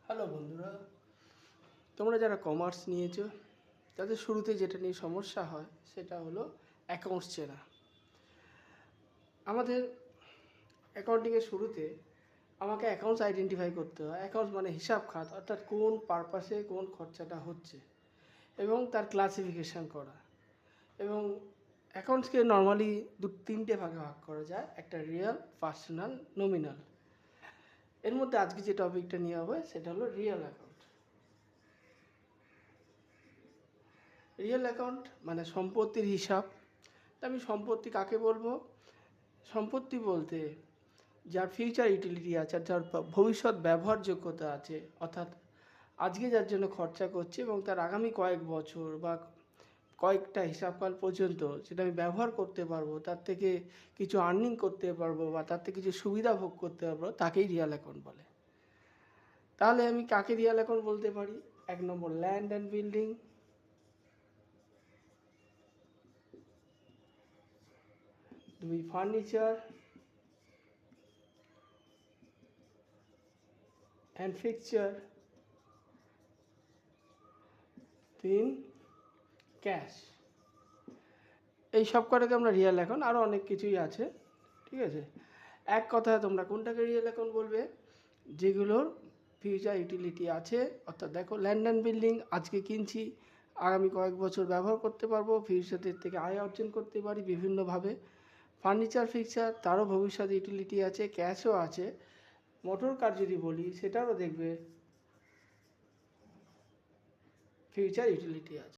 Hello বন্ধুরা, তোমরা যারা কমার্স নিয়েছো তাদের শুরুতে যেটা নিয়ে সমস্যা হয় সেটা হলো অ্যাকাউন্টস চেনা। আমাদের অ্যাকাউন্টিংয়ের শুরুতে আমাকে অ্যাকাউন্টস আইডেন্টিফাই করতে হয়। অ্যাকাউন্টস মানে হিসাব খাত, অর্থাৎ কোন পারপাসে কোন খরচাটা হচ্ছে এবং তার ক্লাসিফিকেশান করা। এবং অ্যাকাউন্টসকে নর্মালি তিনটে ভাগে ভাগ করা যায়, একটা রিয়েল, পার্সোনাল, নমিনাল। এর মধ্যে আজকে যে টপিকটা নিয়ে হবে সেটা হলো রিয়েল অ্যাকাউন্ট। রিয়েল অ্যাকাউন্ট মানে সম্পত্তির হিসাব। তা আমি সম্পত্তি কাকে বলবো? সম্পত্তি বলতে যার ফিউচার ইউটিলিটি আছে, যার ভবিষ্যৎ ব্যবহারযোগ্যতা আছে, অর্থাৎ আজকে যার জন্য খরচা করছে এবং তার আগামী কয়েক বছর বা কয়েকটা হিসাবকাল পর্যন্ত সেটা আমি ব্যবহার করতে পারবো, তার থেকে কিছু আর্নিং করতে পারবো বা তার থেকে কিছু সুবিধা ভোগ করতে পারবো, তাকেই রিয়েল অ্যাকাউন্ট বলে। তাহলে আমি কাকে রিয়েল অ্যাকাউন্ট বলতে পারি? 1 নম্বর land and building, 2 furniture and fixture, 3 cash. এই সব কটাকে আমরা রিয়েল অ্যাকাউন্ট, আরও অনেক কিছুই আছে, ঠিক আছে। এক কথায় তোমরা কোনটাকে রিয়েল অ্যাকাউন্ট বলবে? যেগুলোর ফিউচার ইউটিলিটি আছে, অর্থাৎ দেখো ল্যান্ড অ্যান্ড বিল্ডিং আজকে কিনছি, আগামী কয়েক বছর ব্যবহার করতে পারবো, ফিউচারের থেকে আয় অর্জন করতে পারি বিভিন্নভাবে। ফার্নিচার ফিক্সচার, তারও ভবিষ্যৎ ইউটিলিটি আছে, ক্যাশও আছে। মোটর কার যদি বলি সেটারও দেখবে ফিউচার ইউটিলিটি আছে।